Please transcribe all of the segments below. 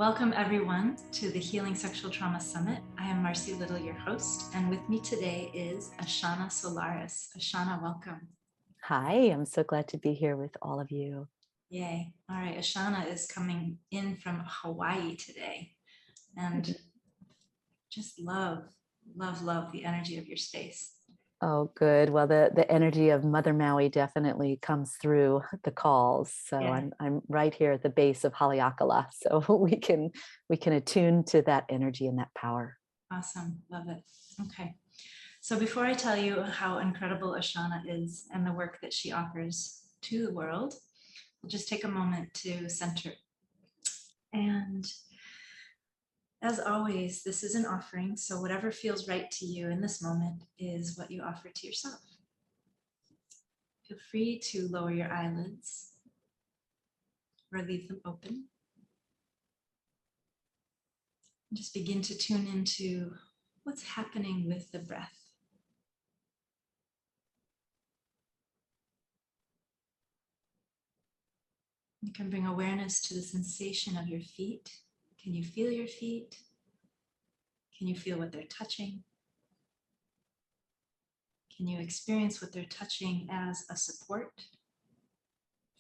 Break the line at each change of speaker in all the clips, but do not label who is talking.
Welcome everyone to the Healing Sexual Trauma Summit. I am Marcy Little, your host, and with me today is Ashanna Solaris. Ashanna, welcome.
Hi, I'm so glad to be here with all of you.
Yay. All right, Ashanna is coming in from Hawaii today, and just love the energy of your space.
Oh, good. Well, the energy of Mother Maui definitely comes through the calls. So
Yeah.
I'm right here at the base of Haleakala, so we can attune to that energy and that power.
Awesome. Love it. Okay. So before I tell you how incredible Ashanna is and the work that she offers to the world, we'll just take a moment to center. And as always, this is an offering, so whatever feels right to you in this moment is what you offer to yourself. Feel free to lower your eyelids or leave them open. Just begin to tune into what's happening with the breath. You can bring awareness to the sensation of your feet. Can you feel your feet? Can you feel what they're touching? Can you experience what they're touching as a support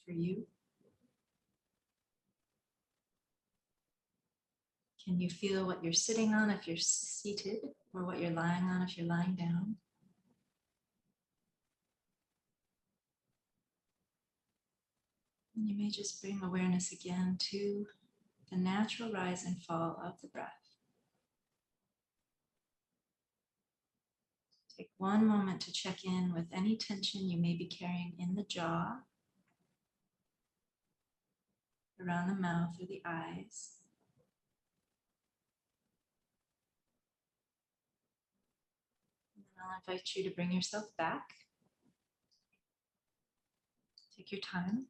for you? Can you feel what you're sitting on if you're seated, or what you're lying on if you're lying down? And you may just bring awareness again to the natural rise and fall of the breath. Take one moment to check in with any tension you may be carrying in the jaw, around the mouth or the eyes. And then I'll invite you to bring yourself back. Take your time.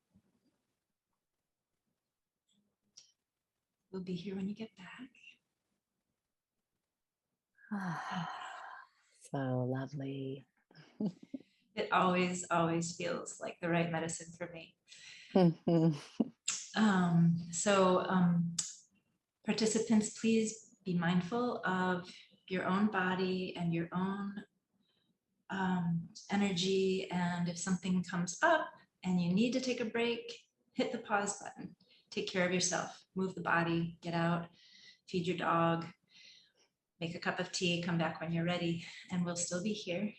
We'll be here when you get back.
So lovely.
It always feels like the right medicine for me. Participants, please be mindful of your own body and your own energy. And if something comes up and you need to take a break, hit the pause button. Take care of yourself. Move the body, get out, feed your dog, make a cup of tea, come back when you're ready, and we'll still be here.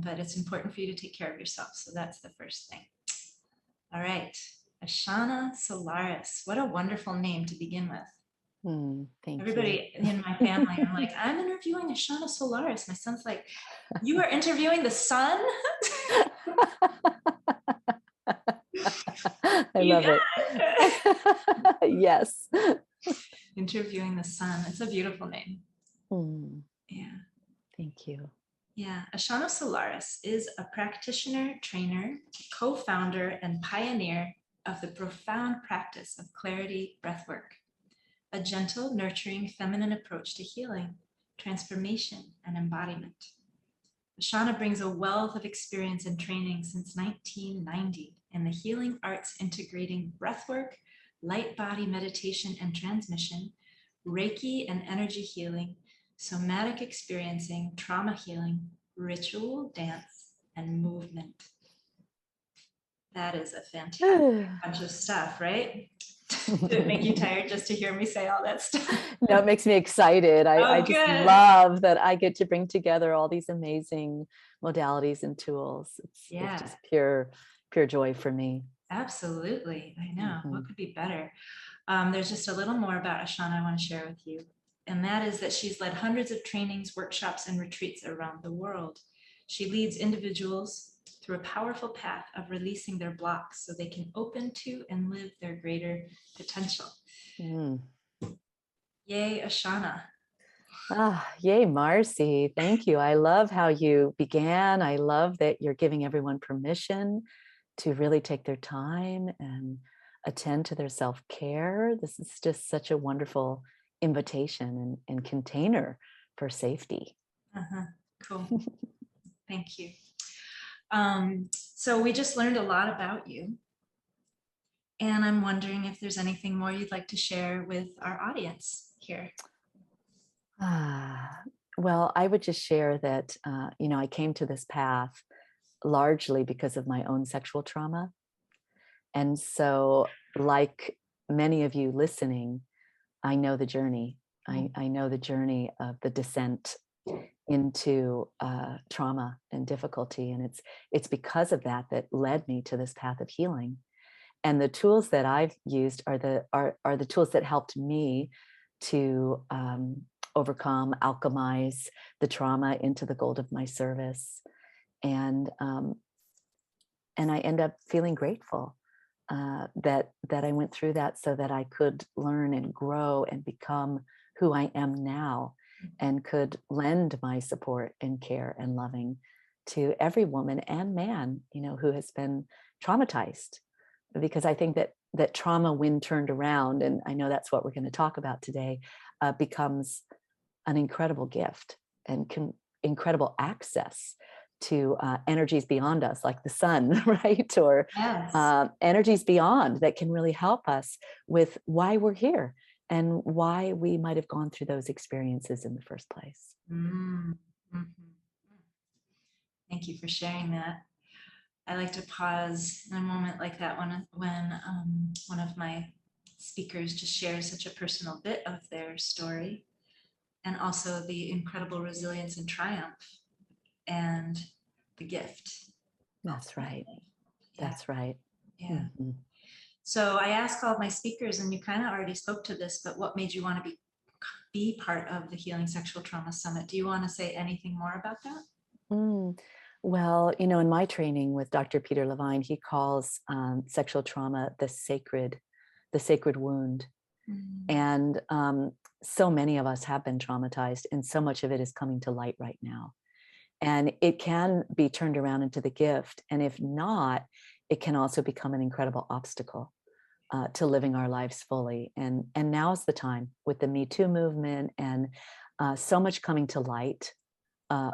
But it's important for you to take care of yourself. So that's the first thing. All right. Ashanna Solaris. What a wonderful name to begin with.
Thank
Everybody
you.
in my family, I'm like, I'm interviewing Ashanna Solaris. My son's like, you are interviewing the sun?
I love it. Yes.
Interviewing the sun. It's a beautiful name. Yeah.
Thank you.
Yeah. Ashanna Solaris is a practitioner, trainer, co-founder, and pioneer of the profound practice of Clarity Breathwork, a gentle, nurturing, feminine approach to healing, transformation, and embodiment. Ashanna brings a wealth of experience and training since 1990 in the healing arts, integrating breathwork, light body meditation and transmission, Reiki and energy healing, somatic experiencing, trauma healing, ritual, dance, and movement. That is a fantastic bunch of stuff, right? Did it make you tired just to hear me say all that stuff?
No, it makes me excited. I just love that I get to bring together all these amazing modalities and tools. It's just pure joy for me.
Absolutely. I know. What could be better? There's just a little more about Ashanna I want to share with you. And that is that she's led hundreds of trainings, workshops, and retreats around the world. She leads individuals through a powerful path of releasing their blocks so they can open to and live their greater potential. Yay, Ashanna.
Yay, Marcy. Thank you. I love how you began. I love that you're giving everyone permission to really take their time and attend to their self-care. This is just such a wonderful invitation and container for safety.
Cool. Thank you. So we just learned a lot about you. And I'm wondering if there's anything more you'd like to share with our audience here.
Well, I would just share that, I came to this path largely because of my own sexual trauma. And so, like many of you listening, I know the journey. I know the journey of the descent into trauma and difficulty, and it's because of that that led me to this path of healing. And the tools that I've used are the tools that helped me to overcome, alchemize the trauma into the gold of my service, and I end up feeling grateful that I went through that so that I could learn and grow and become who I am now, and could lend my support and care and loving to every woman and man, who has been traumatized. Because I think that trauma, when turned around, and I know that's what we're going to talk about today, becomes an incredible gift and incredible access to energies beyond us, like the sun, right? Or
Yes.
energies beyond that can really help us with why we're here and why we might have gone through those experiences in the first place.
Mm-hmm. Thank you for sharing that. I like to pause in a moment like that when one of my speakers just shares such a personal bit of their story, and also the incredible resilience and triumph and the gift.
That's right.
Ultimately. Yeah,
That's right.
yeah.
Mm-hmm.
So I ask all of my speakers, and you kind of already spoke to this, but what made you want to be part of the Healing Sexual Trauma Summit? Do you want to say anything more about that?
Well, in my training with Dr. Peter Levine, he calls sexual trauma the sacred wound. And so many of us have been traumatized, and so much of it is coming to light right now. And it can be turned around into the gift. And if not, it can also become an incredible obstacle to living our lives fully. And now's the time with the Me Too movement and so much coming to light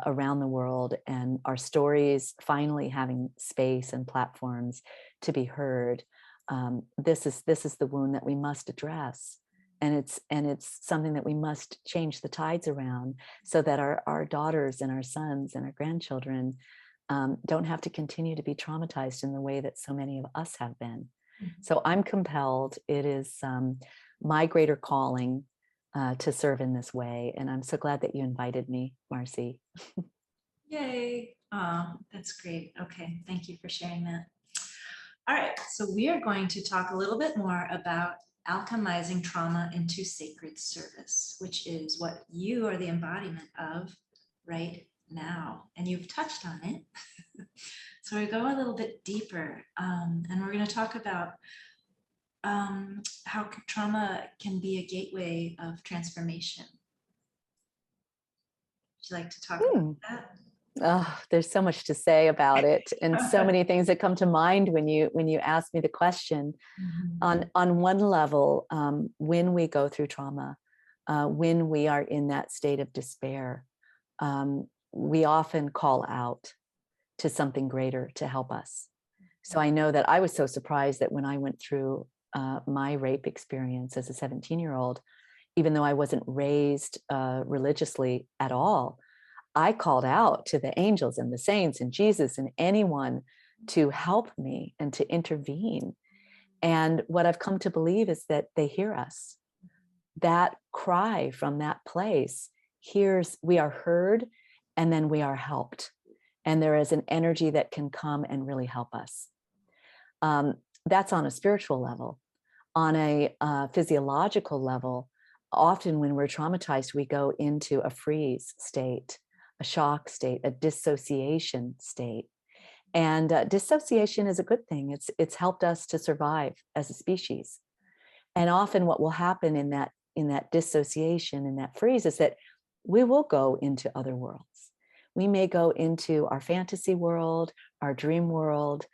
around the world, and our stories finally having space and platforms to be heard. This is the wound that we must address, and it's something that we must change the tides around, so that our daughters and our sons and our grandchildren don't have to continue to be traumatized in the way that so many of us have been. So I'm compelled. It is my greater calling to serve in this way. And I'm so glad that you invited me, Marcy.
Yay. Oh, that's great. Okay, thank you for sharing that. All right, so we are going to talk a little bit more about alchemizing trauma into sacred service, which is what you are the embodiment of right now. And you've touched on it. So we go a little bit deeper, and we're going to talk about how trauma can be a gateway of transformation. Would you like to talk about that?
Oh, there's so much to say about it, and so many things that come to mind when you ask me the question. On one level, when we go through trauma, when we are in that state of despair, we often call out to something greater to help us. So I know that I was so surprised that when I went through my rape experience as a 17-year-old, even though I wasn't raised religiously at all, I called out to the angels and the saints and Jesus and anyone to help me and to intervene. And what I've come to believe is that they hear us. That cry from that place we are heard, and then we are helped. And there is an energy that can come and really help us. That's on a spiritual level. On a physiological level, often when we're traumatized, we go into a freeze state, a shock state, a dissociation state. And dissociation is a good thing. It's helped us to survive as a species. And often what will happen in that dissociation, in that freeze, is that we will go into other worlds. We may go into our fantasy world, our dream world.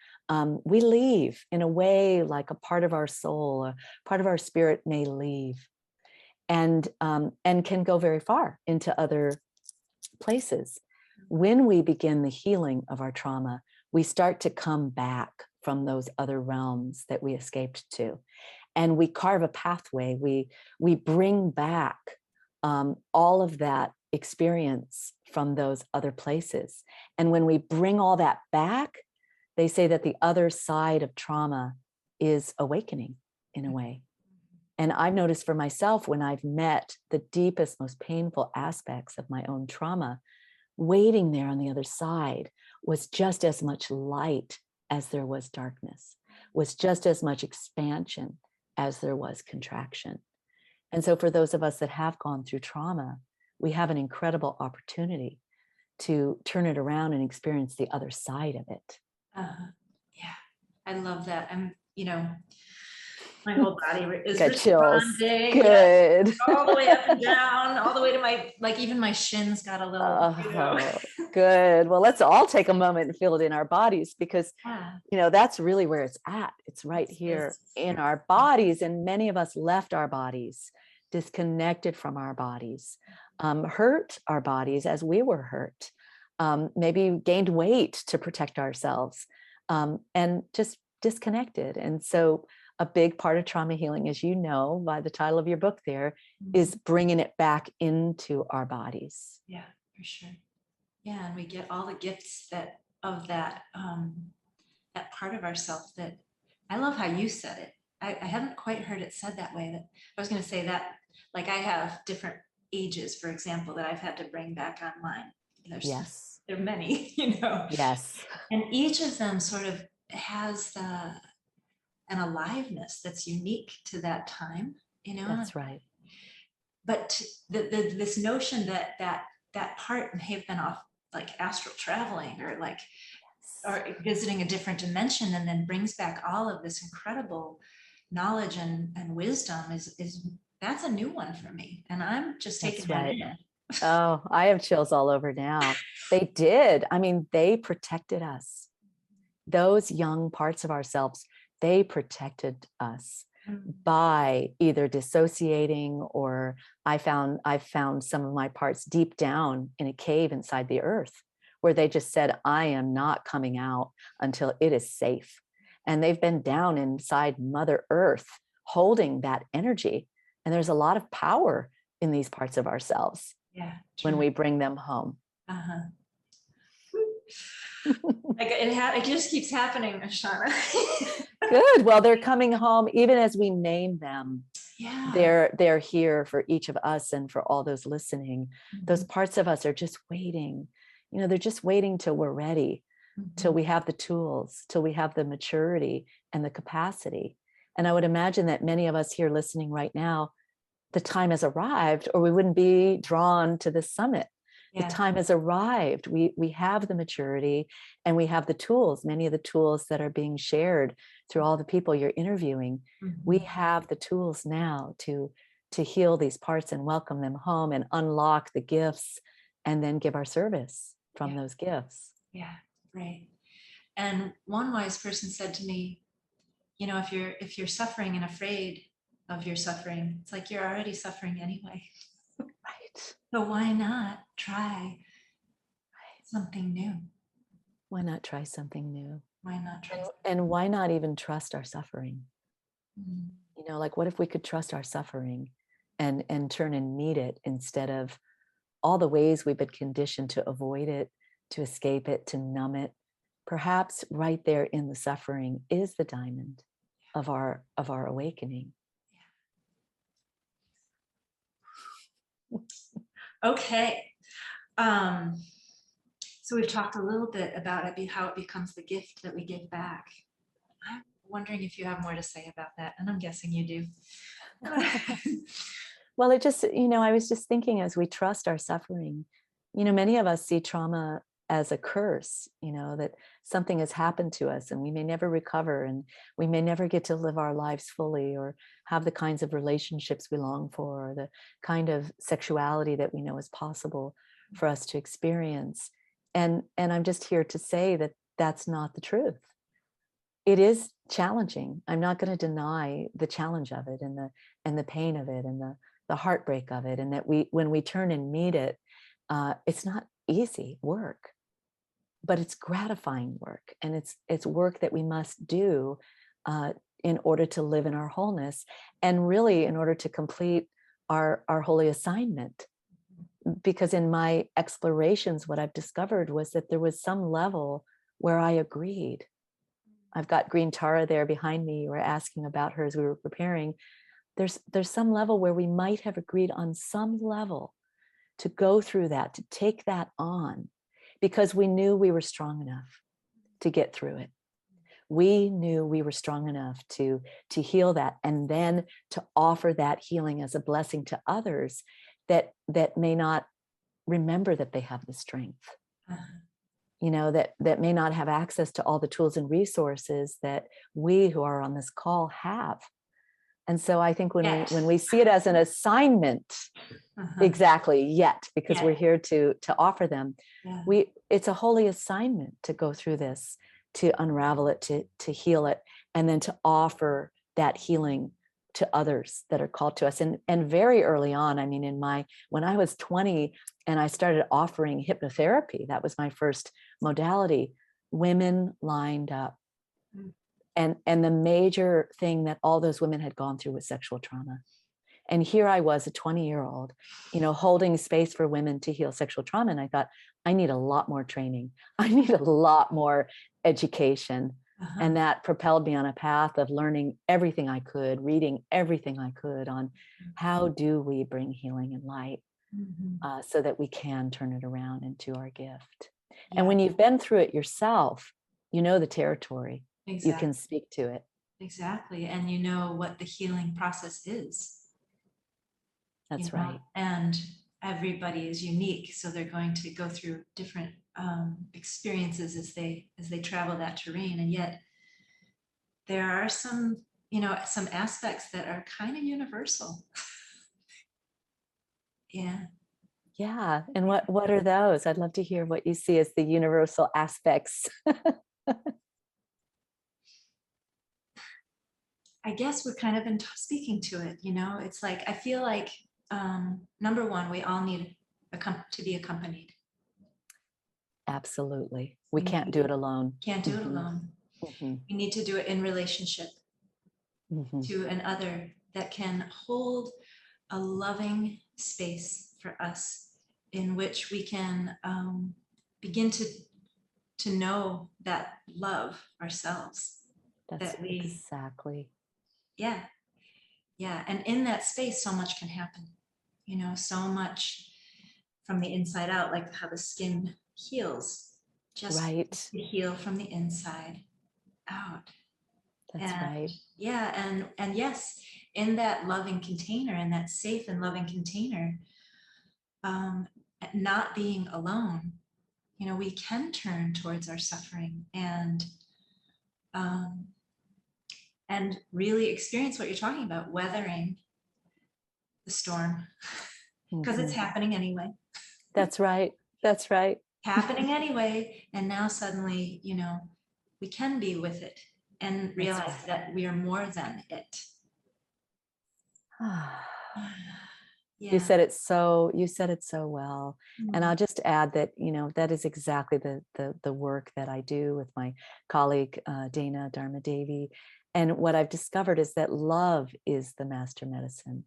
We leave in a way, like a part of our soul, a part of our spirit may leave, and can go very far into other places. When we begin the healing of our trauma, we start to come back from those other realms that we escaped to. And we carve a pathway. We bring back all of that experience from those other places. And when we bring all that back, they say that the other side of trauma is awakening in a way. And I've noticed for myself, when I've met the deepest, most painful aspects of my own trauma, waiting there on the other side was just as much light as there was darkness, was just as much expansion as there was contraction. And so for those of us that have gone through trauma, we have an incredible opportunity to turn it around and experience the other side of it.
Yeah, I love that. My whole body is
Got chills.
responding.
Good.
Yeah, all the way up and down, all the way to my, like even my shins got a little,
Good. Well, let's all take a moment and feel it in our bodies, because,
yeah.
That's really where it's at. It's right here in our bodies. And many of us left our bodies, disconnected from our bodies, hurt our bodies as we were hurt, maybe gained weight to protect ourselves, and just disconnected. And so a big part of trauma healing, as you know, by the title of your book there, is bringing it back into our bodies.
Yeah, for sure. Yeah, and we get all the gifts that that part of ourselves that, I love how you said it. I haven't quite heard it said that way. That I was going to say that, like, I have different ages, for example, that I've had to bring back online.
Yes.
There are many,
Yes.
And each of them sort of has an aliveness that's unique to that time,
That's right.
But this notion that part may have been off, like astral traveling, or like, or visiting a different dimension, and then brings back all of this incredible knowledge and wisdom, is that's a new one for me, and I'm just taking that in.
Oh, I have chills all over now. They did. I mean, they protected us. Those young parts of ourselves, they protected us by either dissociating, or I found some of my parts deep down in a cave inside the earth, where they just said, I am not coming out until it is safe. And they've been down inside Mother Earth holding that energy. And there's a lot of power in these parts of ourselves.
Yeah,
when we bring them home.
Like it just keeps happening, Ashanna.
Good. Well, they're coming home, even as we name them.
Yeah.
They're here for each of us, and for all those listening. Those parts of us are just waiting. They're just waiting till we're ready, till we have the tools, till we have the maturity and the capacity. And I would imagine that many of us here listening right now, the time has arrived, or we wouldn't be drawn to this summit. Yeah. The time has arrived. We have the maturity, and we have the tools, many of the tools that are being shared through all the people you're interviewing. We have the tools now to heal these parts and welcome them home, and unlock the gifts, and then give our service from those gifts.
Yeah, right. And one wise person said to me, if you're suffering and afraid of your suffering, it's like you're already suffering anyway.
Right.
So why not try something new?
Why not try something new?
Why not try?
And why not even trust our suffering? Like, what if we could trust our suffering and turn and meet it, instead of all the ways we've been conditioned to avoid it, to escape it, to numb it? Perhaps right there in the suffering is the diamond of our awakening.
Okay. So we've talked a little bit about it, how it becomes the gift that we give back. I'm wondering if you have more to say about that, and I'm guessing you do.
Well, it just, I was just thinking, as we trust our suffering, many of us see trauma as a curse, that something has happened to us and we may never recover, and we may never get to live our lives fully, or have the kinds of relationships we long for, or the kind of sexuality that we know is possible for us to experience. And I'm just here to say that that's not the truth. It is challenging. I'm not going to deny the challenge of it, and the pain of it, and the heartbreak of it, and that when we turn and meet it, it's not easy work. but it's gratifying work, and it's work that we must do in order to live in our wholeness, and really in order to complete our holy assignment. Because in my explorations, what I've discovered was that there was some level where I agreed. I've got green Tara there behind me. You were asking about her as we were preparing. There's some level where we might have agreed on some level to go through that, to take that on, because we knew we were strong enough to get through it. We knew we were strong enough to heal that, and then to offer that healing as a blessing to others that may not remember that they have the strength. You know, that may not have access to all the tools and resources that we who are on this call have. And so I think when we see it as an assignment, exactly, yet, because we're here to offer them, it's a holy assignment to go through this, to unravel it, to heal it, and then to offer that healing to others that are called to us. And very early on, I mean, when I was 20 and I started offering hypnotherapy, that was my first modality, women lined up. And the major thing that all those women had gone through was sexual trauma. And here I was, a 20-year-old, you know, holding space for women to heal sexual trauma. And I thought, I need a lot more training. I need a lot more education. And that propelled me on a path of learning everything I could, reading everything I could on how do we bring healing and light so that we can turn it around into our gift. And when you've been through it yourself, you know the territory. You can speak to it.
Exactly. And you know what the healing process is.
That's right.
And everybody is unique. So they're going to go through different experiences as they travel that terrain. And yet there are some aspects that are kind of universal.
Yeah. And what are those? I'd love to hear what you see as the universal aspects.
I guess we've kind of been speaking to it, you know, it's like, I feel like, number one, we all need to be accompanied.
Absolutely. We can't do it alone.
Can't do it alone. We need to do it in relationship to an other that can hold a loving space for us in which we can begin to know that love ourselves.
That's exactly.
Yeah. And in that space, so much can happen, you know, so much from the inside out, like how the skin heals, just to heal from the inside out.
That's right.
Yeah. And yes, in that loving container, in that safe and loving container, not being alone, you know, we can turn towards our suffering and really experience what you're talking about, weathering the storm, because it's happening anyway.
That's right. That's right.
Happening anyway. And now suddenly, you know, we can be with it and realize that we are more than it. You
said it so well. And I'll just add that, you know, that is exactly the work that I do with my colleague, Dana Dharma Devi. And what I've discovered is that love is the master medicine,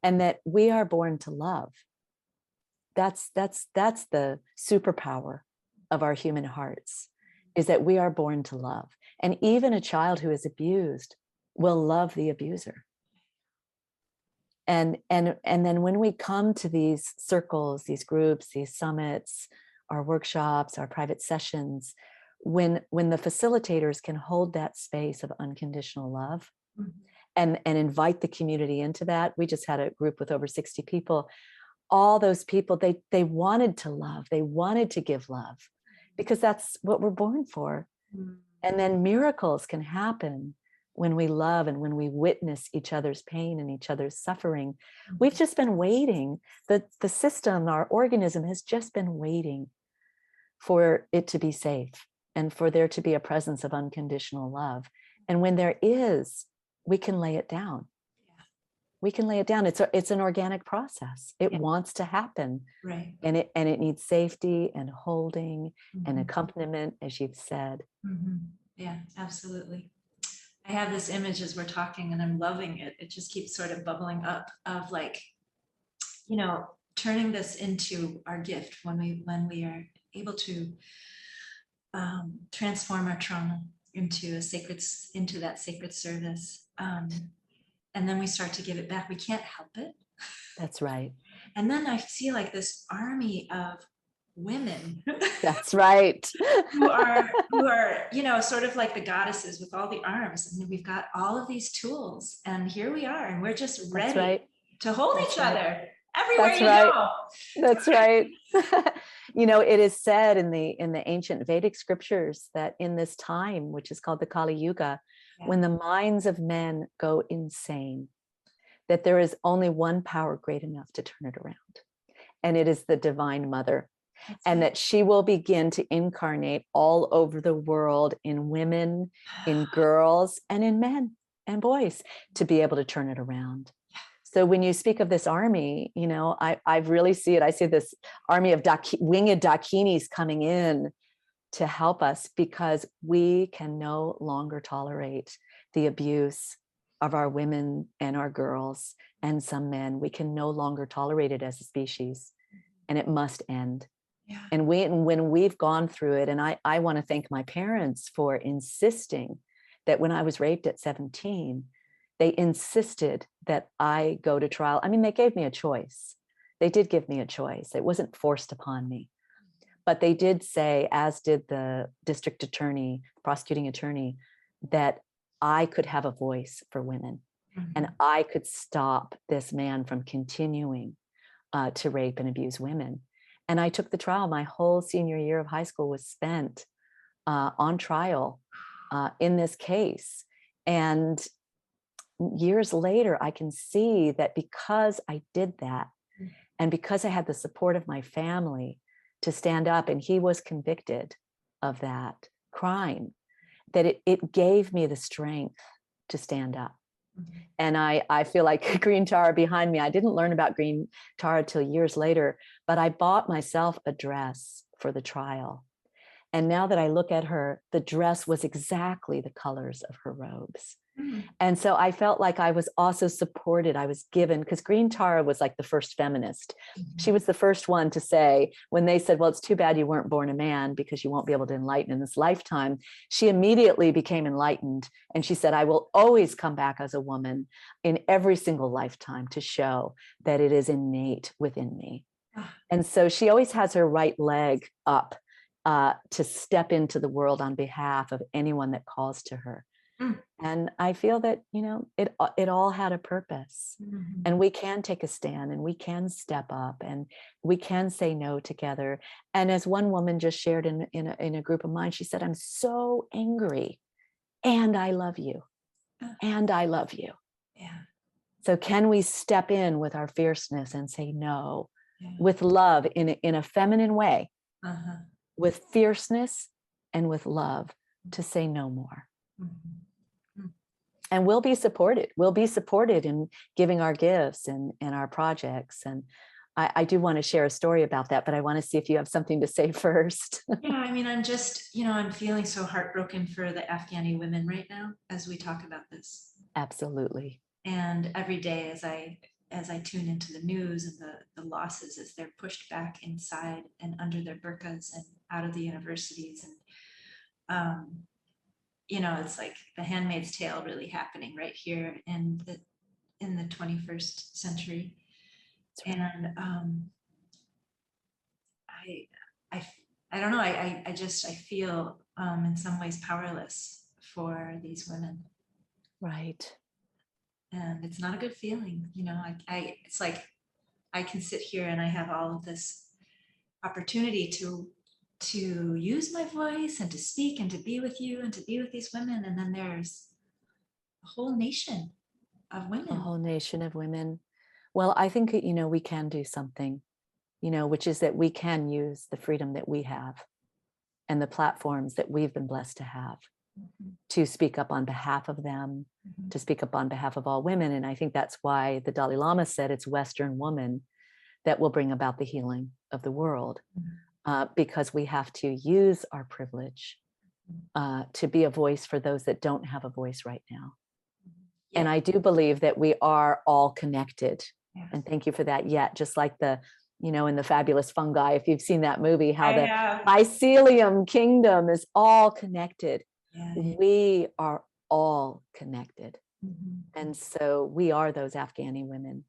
and that we are born to love. That's the superpower of our human hearts, is that we are born to love. And even a child who is abused will love the abuser. And then when we come to these circles, these groups, these summits, our workshops, our private sessions, when the facilitators can hold that space of unconditional love and invite the community into that. We just had a group with over 60 people. All those people, they wanted to love, they wanted to give love, because that's what we're born for. And then miracles can happen when we love and when we witness each other's pain and each other's suffering. We've just been waiting. The system, our organism has just been waiting for it to be safe and for there to be a presence of unconditional love. And when there is, we can lay it down. we can lay it down. It's an organic process. It
Yeah.
wants to happen.
Right.
And it needs safety and holding and
Mhm.
accompaniment, as you've said.
Yeah, absolutely. I have this image as we're talking and I'm loving it. It just keeps sort of bubbling up of like, turning this into our gift when we are able to transform our trauma into that sacred service. And then we start to give it back. We can't help it.
That's right.
And then I see like this army of women
That's right.
who are sort of like the goddesses with all the arms, and we've got all of these tools, and here we are, and we're just
That's
ready
right.
to hold
That's
each
right.
other everywhere
That's
you
right.
go.
That's right. It is said in the ancient Vedic scriptures that in this time, which is called the Kali Yuga,
Yeah.
when the minds of men go insane, that there is only one power great enough to turn it around. And it is the Divine Mother. And that she will begin to incarnate all over the world in women, in girls, and in men and boys to be able to turn it around. So when you speak of this army, I really see it. I see this army of winged dakinis coming in to help us, because we can no longer tolerate the abuse of our women and our girls and some men. We can no longer tolerate it as a species, and it must end.
Yeah.
And when we've gone through it, and I want to thank my parents for insisting that when I was raped at 17, they insisted that I go to trial. I mean, they gave me a choice. They did give me a choice. It wasn't forced upon me. But they did say, as did the district attorney, prosecuting attorney, that I could have a voice for women, and I could stop this man from continuing to rape and abuse women. And I took the trial. My whole senior year of high school was spent on trial in this case. And years later, I can see that because I did that, and because I had the support of my family to stand up, and he was convicted of that crime, that it gave me the strength to stand up. And I feel like green Tara behind me. I didn't learn about green Tara till years later, but I bought myself a dress for the trial. And now that I look at her, the dress was exactly the colors of her robes. And so I felt like I was also supported. I was given, because green Tara was like the first feminist. She was the first one to say, when they said, well, it's too bad you weren't born a man because you won't be able to enlighten in this lifetime. She immediately became enlightened. And she said, I will always come back as a woman in every single lifetime to show that it is innate within me. And so she always has her right leg up to step into the world on behalf of anyone that calls to her. And I feel that, it all had a purpose, and we can take a stand, and we can step up, and we can say no together. And as one woman just shared in a group of mine, she said, I'm so angry, and I love you, and I love you.
Yeah.
So can we step in with our fierceness and say no, with love, in a feminine way, with fierceness and with love, to say no more. And we'll be supported. We'll be supported in giving our gifts and our projects. And I do want to share a story about that, but I want to see if you have something to say first.
Yeah, I mean, I'm just, I'm feeling so heartbroken for the Afghani women right now as we talk about this.
Absolutely.
And every day as I tune into the news and the losses as they're pushed back inside and under their burqas and out of the universities, and it's like the Handmaid's Tale really happening right here in the 21st century. Right. And I don't know, I feel in some ways powerless for these women.
Right.
And it's not a good feeling, it's like I can sit here and I have all of this opportunity to use my voice and to speak and to be with you and to be with these women. And then there's a whole nation of women.
A whole nation of women. Well, I think, we can do something, which is that we can use the freedom that we have and the platforms that we've been blessed to have to speak up on behalf of them, to speak up on behalf of all women. And I think that's why the Dalai Lama said it's Western woman that will bring about the healing of the world, because we have to use our privilege to be a voice for those that don't have a voice right now.
Yeah.
And I do believe that we are all connected.
Yes.
And thank you for that. Yet, just like the, in the Fabulous Fungi, if you've seen that movie, how the mycelium kingdom is all connected.
Yeah.
We are all connected. And so we are those Afghani women,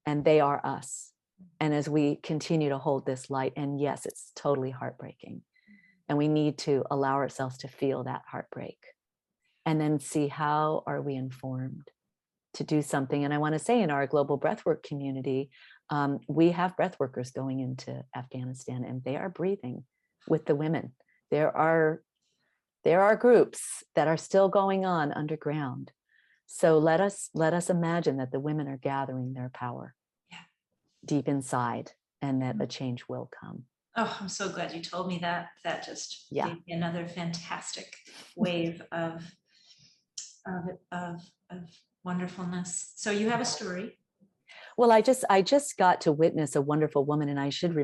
and they are us. And as we continue to hold this light, and yes, it's totally heartbreaking, and we need to allow ourselves to feel that heartbreak, and then see how are we informed to do something. And I want to say, in our global breathwork community, we have breathworkers going into Afghanistan, and they are breathing with the women. There are groups that are still going on underground. So let us imagine that the women are gathering their power deep inside, and that a change will come.
Oh, I'm so glad you told me that. That just gave me another fantastic wave of wonderfulness. So you have a story.
Well, I just got to witness a wonderful woman, and I should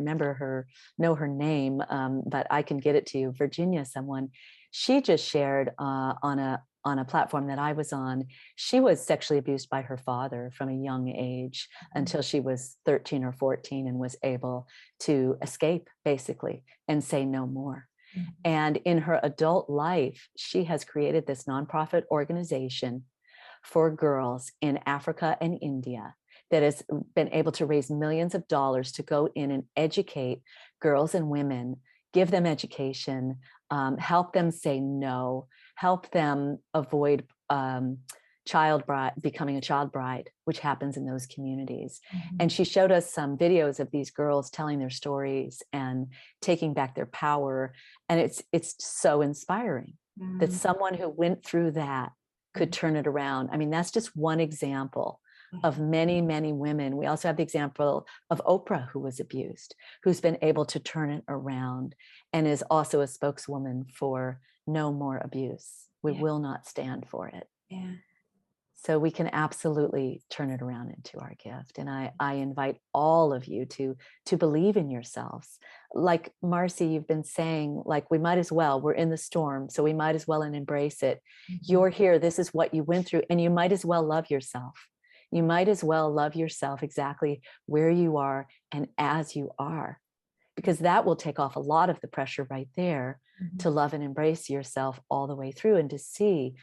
know her name, but I can get it to you. Virginia, someone, she just shared on a platform that I was on. She was sexually abused by her father from a young age until she was 13 or 14, and was able to escape, basically, and say no more. And in her adult life, she has created this nonprofit organization for girls in Africa and India that has been able to raise millions of dollars to go in and educate girls and women, give them education, help them say no, help them avoid becoming a child bride, which happens in those communities. And she showed us some videos of these girls telling their stories and taking back their power. And it's so inspiring that someone who went through that could turn it around. I mean, that's just one example of many, many women. We also have the example of Oprah, who was abused, who's been able to turn it around, and is also a spokeswoman for no more abuse. We will not stand for it.
Yeah.
So we can absolutely turn it around into our gift. And I invite all of you to believe in yourselves. Like Marcy, you've been saying, like, we're in the storm, so we might as well embrace it. You're here, this is what you went through, and you might as well love yourself. You might as well love yourself exactly where you are and as you are, because that will take off a lot of the pressure right there to love and embrace yourself all the way through, and to see,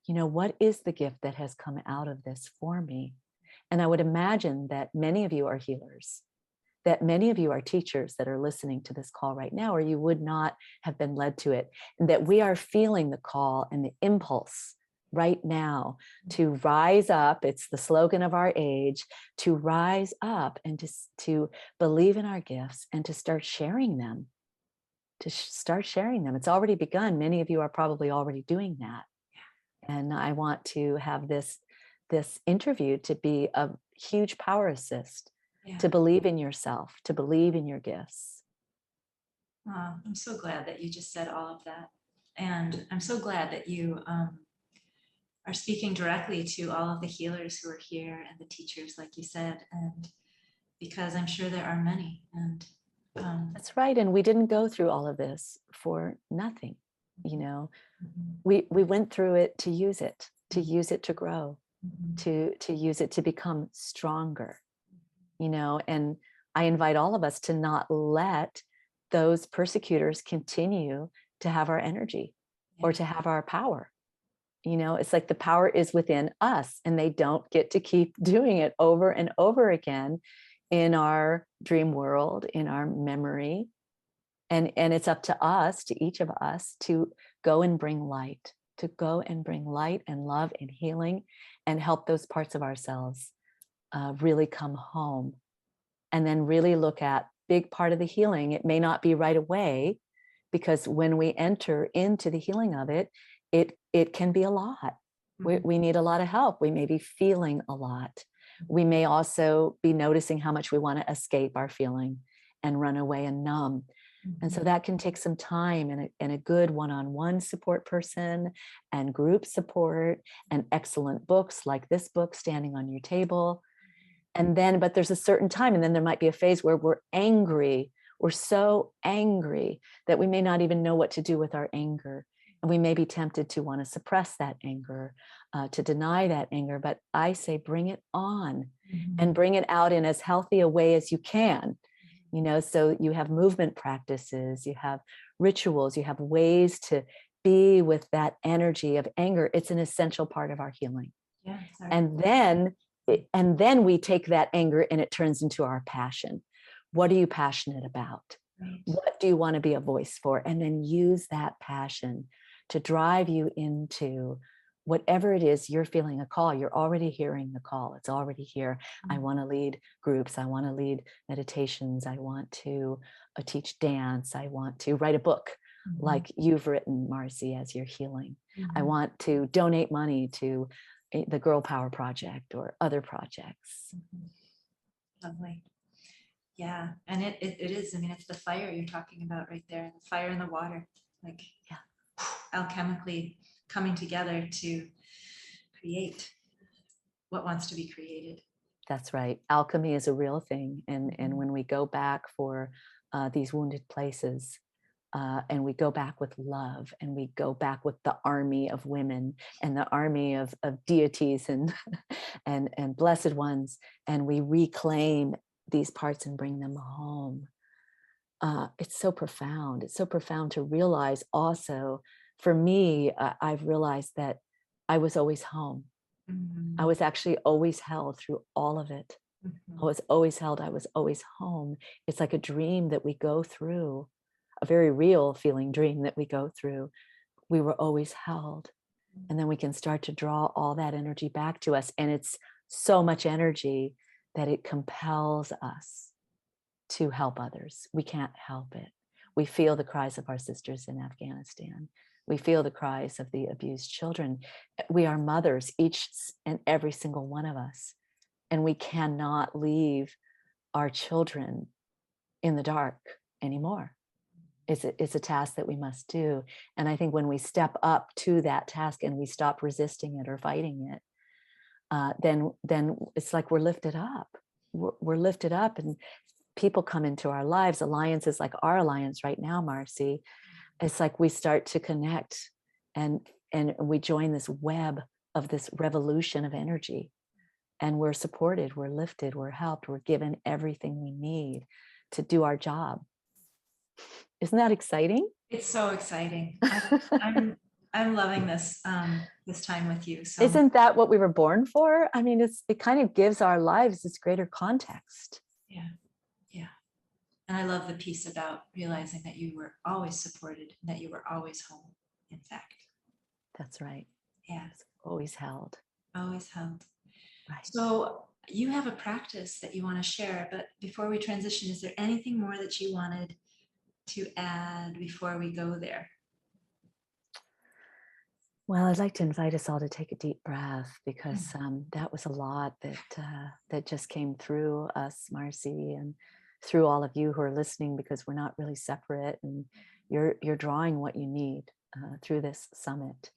what is the gift that has come out of this for me? And I would imagine that many of you are healers, that many of you are teachers that are listening to this call right now, or you would not have been led to it, and that we are feeling the call and the impulse right now to rise up. It's the slogan of our age, to rise up and to believe in our gifts and to start sharing them, It's already begun. Many of you are probably already doing that. And I want to have this interview to be a huge power assist, to believe in yourself, to believe in your gifts.
I'm so glad that you just said all of that. And I'm so glad that you are speaking directly to all of the healers who are here and the teachers, like you said, and because I'm sure there are many. And
that's right. And we didn't go through all of this for nothing. We went through it to use it to grow, to use it to become stronger, and I invite all of us to not let those persecutors continue to have our energy or to have our power. It's like the power is within us, and they don't get to keep doing it over and over again in our dream world, in our memory. And it's up to us, to each of us, to go and bring light, and love and healing, and help those parts of ourselves really come home. And then really look at big part of the healing. It may not be right away, because when we enter into the healing of it, it can be a lot. We need a lot of help. We may be feeling a lot. We may also be noticing how much we want to escape our feeling and run away and numb. And so that can take some time, and a good one-on-one support person, and group support, and excellent books like this book standing on your table. And then, but there's a certain time, and then there might be a phase where we're angry. We're so angry that we may not even know what to do with our anger. And we may be tempted to want to suppress that anger, to deny that anger. But I say, bring it on and bring it out in as healthy a way as you can. So you have movement practices, you have rituals, you have ways to be with that energy of anger. It's an essential part of our healing.
Yeah,
and then we take that anger and it turns into our passion. What are you passionate about?
Right.
What do you want to be a voice for? And then use that passion to drive you into whatever it is you're feeling a call. You're already hearing the call. It's already here. I want to lead groups. I want to lead meditations. I want to teach dance. I want to write a book like you've written, Marcy, as you're healing. I want to donate money to the Girl Power Project or other projects.
Lovely. Yeah. And it is, I mean, it's the fire you're talking about right there, the fire in the water, like alchemically coming together to create what wants to be created.
That's right. Alchemy is a real thing. And when we go back for these wounded places, and we go back with love, and we go back with the army of women and the army of deities and and blessed ones, and we reclaim these parts and bring them home. It's so profound. It's so profound to realize also, for me, I've realized that I was always home. I was actually always held through all of it. I was always held. I was always home. It's like a dream that we go through, a very real feeling dream that we go through. We were always held. And then we can start to draw all that energy back to us. And it's so much energy that it compels us to help others. We can't help it. We feel the cries of our sisters in Afghanistan. We feel the cries of the abused children. We are mothers, each and every single one of us. And we cannot leave our children in the dark anymore. It's a task that we must do. And I think when we step up to that task and we stop resisting it or fighting it, then it's like we're lifted up. We're lifted up, and people come into our lives, alliances like our alliance right now, Marcy. It's like we start to connect, and we join this web of this revolution of energy, and we're supported, we're lifted, we're helped, we're given everything we need to do our job. Isn't that exciting?
It's so exciting. I'm loving this this time with you. So
isn't that what we were born for? I mean, it kind of gives our lives this greater context.
Yeah. And I love the piece about realizing that you were always supported, and that you were always home, in fact.
That's right.
Yeah.
It's always held.
Always held.
Right.
So you have a practice that you want to share, but before we transition, is there anything more that you wanted to add before we go there?
Well, I'd like to invite us all to take a deep breath, because that was a lot that just came through us, Marcy, and through all of you who are listening, because we're not really separate, and you're drawing what you need through this summit.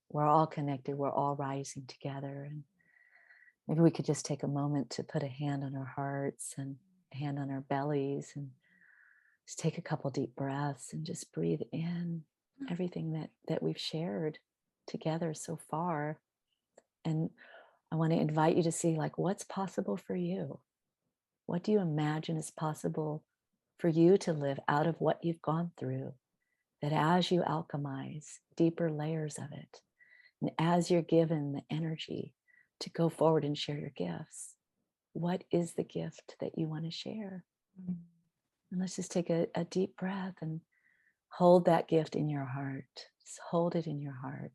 We're all connected. We're all rising together, and maybe we could just take a moment to put a hand on our hearts and a hand on our bellies, and just take a couple deep breaths and just breathe in everything that we've shared together so far. And I want to invite you to see, like, what's possible for you. What do you imagine is possible for you to live out of what you've gone through? That as you alchemize deeper layers of it, and as you're given the energy to go forward and share your gifts, what is the gift that you want to share? And let's just take a deep breath and hold that gift in your heart. Just hold it in your heart.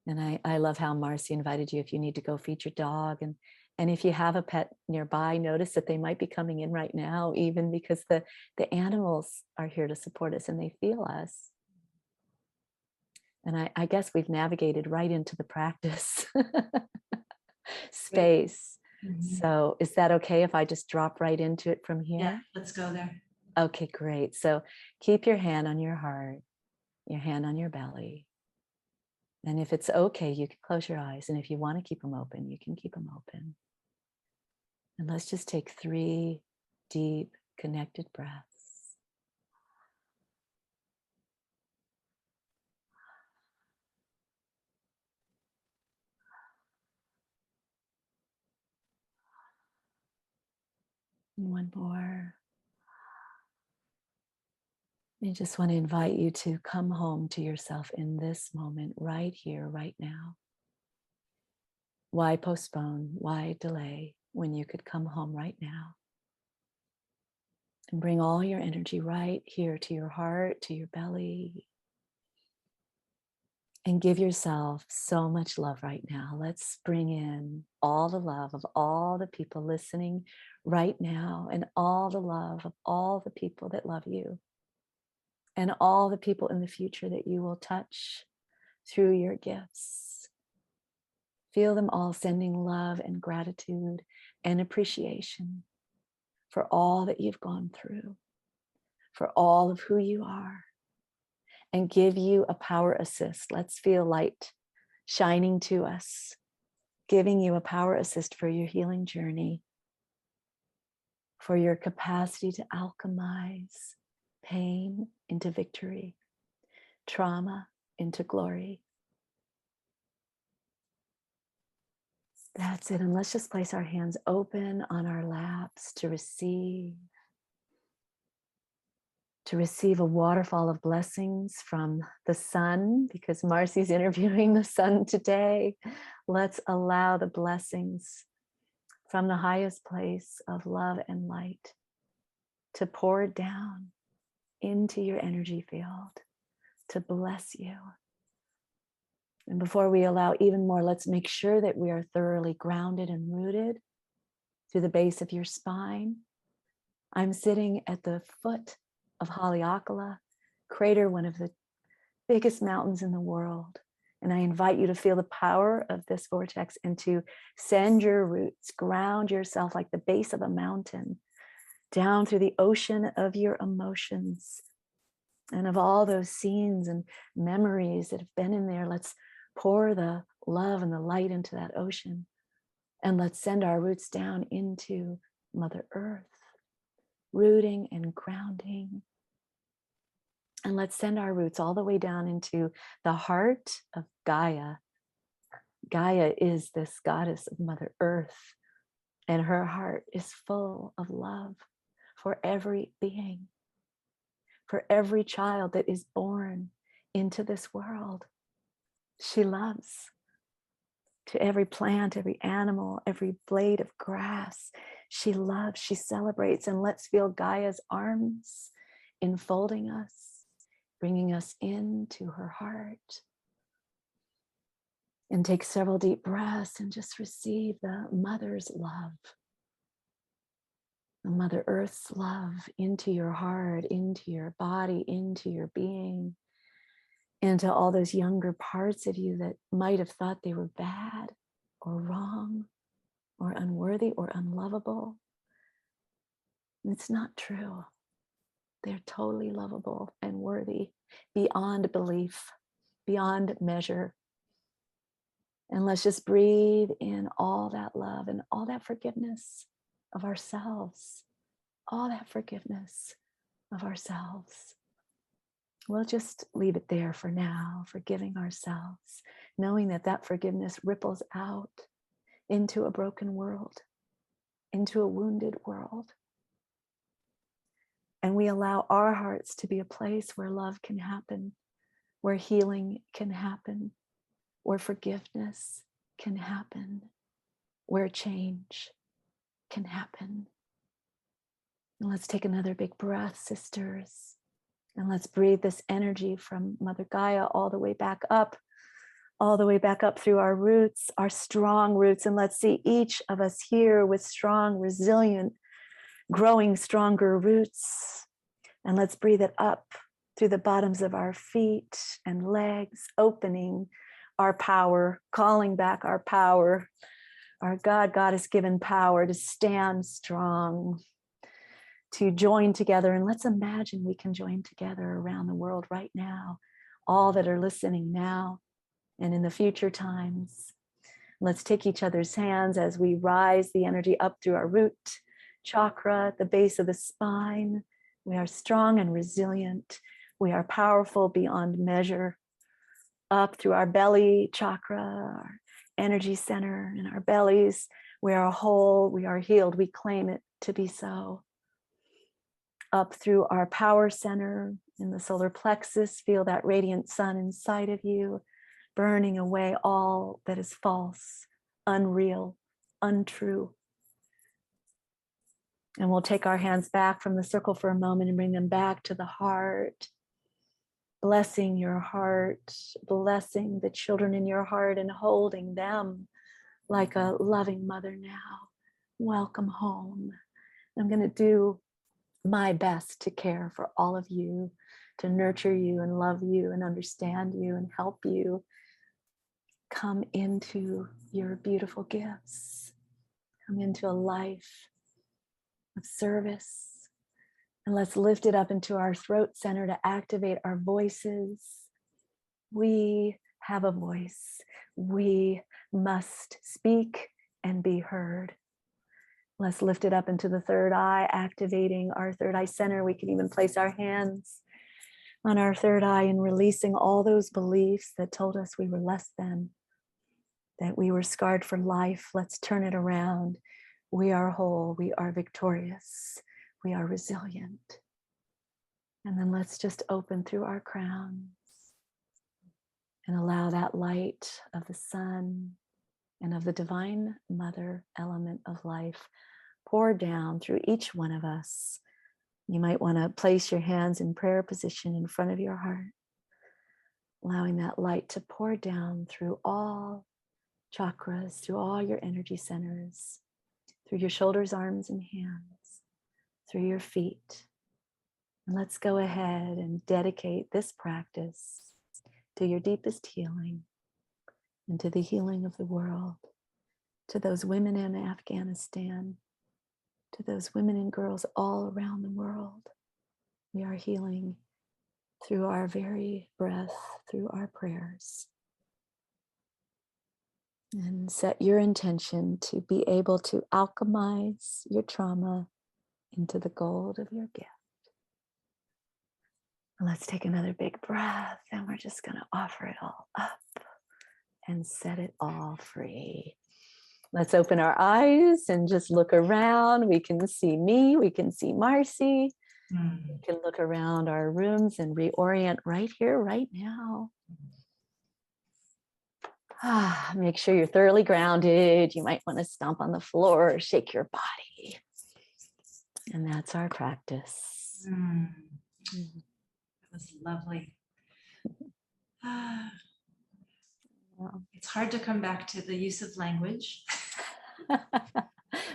And I love how Marcy invited you, if you need to go feed your dog, and if you have a pet nearby, notice that they might be coming in right now, even because the animals are here to support us and they feel us. And I guess we've navigated right into the practice space. So is that okay if I just drop right into it from here?
Yeah, let's go there.
Okay, great. So keep your hand on your heart, your hand on your belly. And if it's okay, you can close your eyes. And if you want to keep them open, you can keep them open. And let's just take 3 deep, connected breaths. And one more. I just want to invite you to come home to yourself in this moment, right here, right now. Why postpone? Why delay when you could come home right now? And bring all your energy right here to your heart, to your belly. And give yourself so much love right now. Let's bring in all the love of all the people listening right now, and all the love of all the people that love you, and all the people in the future that you will touch through your gifts. Feel them all sending love and gratitude and appreciation for all that you've gone through, for all of who you are, and give you a power assist. Let's feel light shining to us, giving you a power assist for your healing journey, for your capacity to alchemize pain into victory, trauma into glory. That's it. And let's just place our hands open on our laps to receive a waterfall of blessings from the sun, because Marcy's interviewing the sun today. Let's allow the blessings from the highest place of love and light to pour down into your energy field, to bless you. And before we allow even more, let's make sure that we are thoroughly grounded and rooted through the base of your spine. I'm sitting at the foot of Haleakala Crater, one of the biggest mountains in the world. And I invite you to feel the power of this vortex and to send your roots, ground yourself like the base of a mountain, down through the ocean of your emotions and of all those scenes and memories that have been in there. Let's pour the love and the light into that ocean. And let's send our roots down into Mother Earth, rooting and grounding. And let's send our roots all the way down into the heart of Gaia. Gaia is this goddess of Mother Earth, and her heart is full of love for every being, for every child that is born into this world. She loves. To every plant, every animal, every blade of grass, she loves, she celebrates. And let's feel Gaia's arms enfolding us, bringing us into her heart. And take several deep breaths and just receive the mother's love, the Mother Earth's love into your heart, into your body, into your being, into all those younger parts of you that might have thought they were bad or wrong or unworthy or unlovable. It's not true. They're totally lovable and worthy beyond belief, beyond measure. And let's just breathe in all that love and all that forgiveness of ourselves, all that forgiveness of ourselves. We'll just leave it there for now, forgiving ourselves, knowing that that forgiveness ripples out into a broken world, into a wounded world. And we allow our hearts to be a place where love can happen, where healing can happen, where forgiveness can happen, where change can happen. And let's take another big breath, sisters. And let's breathe this energy from Mother Gaia all the way back up through our roots, our strong roots. And let's see each of us here with strong, resilient, growing stronger roots. And let's breathe it up through the bottoms of our feet and legs, opening our power, calling back our power, our God, Goddess given power to stand strong, to join together. And let's imagine we can join together around the world right now, all that are listening now and in the future times. Let's take each other's hands as we rise the energy up through our root chakra at the base of the spine. We are strong and resilient. We are powerful beyond measure. Up through our belly chakra, our energy center in our bellies. We are whole, we are healed, we claim it to be so. Up through our power center in the solar plexus, feel that radiant sun inside of you, burning away all that is false, unreal, untrue. And we'll take our hands back from the circle for a moment and bring them back to the heart. Blessing your heart, blessing the children in your heart and holding them like a loving mother now. Welcome home. I'm going to do my best to care for all of you, to nurture you and love you and understand you and help you come into your beautiful gifts, come into a life of service. And let's lift it up into our throat center to activate our voices. We have a voice. We must speak and be heard. Let's lift it up into the third eye, activating our third eye center. We can even place our hands on our third eye and releasing all those beliefs that told us we were less than, that we were scarred for life. Let's turn it around. We are whole. We are victorious. We are resilient. And then let's just open through our crowns and allow that light of the sun and of the divine mother element of life pour down through each one of us. You might want to place your hands in prayer position in front of your heart, allowing that light to pour down through all chakras, through all your energy centers, through your shoulders, arms, and hands, through your feet. And let's go ahead and dedicate this practice to your deepest healing and to the healing of the world, to those women in Afghanistan, to those women and girls all around the world. We are healing through our very breath, through our prayers. And set your intention to be able to alchemize your trauma into the gold of your gift. Let's take another big breath, and we're just going to offer it all up and set it all free. Let's open our eyes and just look around. We can see me, we can see Marcy. We can look around our rooms and reorient right here, right now. Make sure you're thoroughly grounded. You might want to stomp on the floor or shake your body. And that's our practice.
That was lovely. It's hard to come back to the use of language.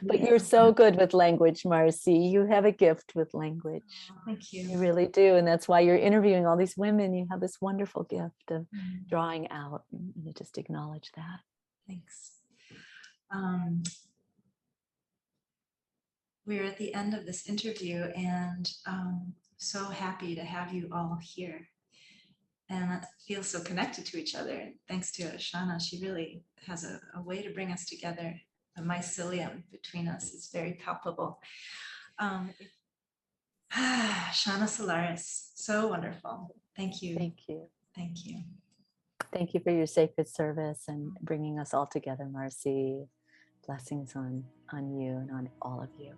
But you're so good with language, Marcy. You have a gift with language.
Oh, thank you.
You really do. And that's why you're interviewing all these women. You have this wonderful gift of drawing out, and to just acknowledge that.
Thanks. We're at the end of this interview, and so happy to have you all here. And I feel so connected to each other. Thanks to Ashanna, she really has a way to bring us together. The mycelium between us is very palpable. Ashanna Solaris, so wonderful. Thank you.
Thank you.
Thank you.
Thank you for your sacred service and bringing us all together, Marcy. Blessings on you and on all of you.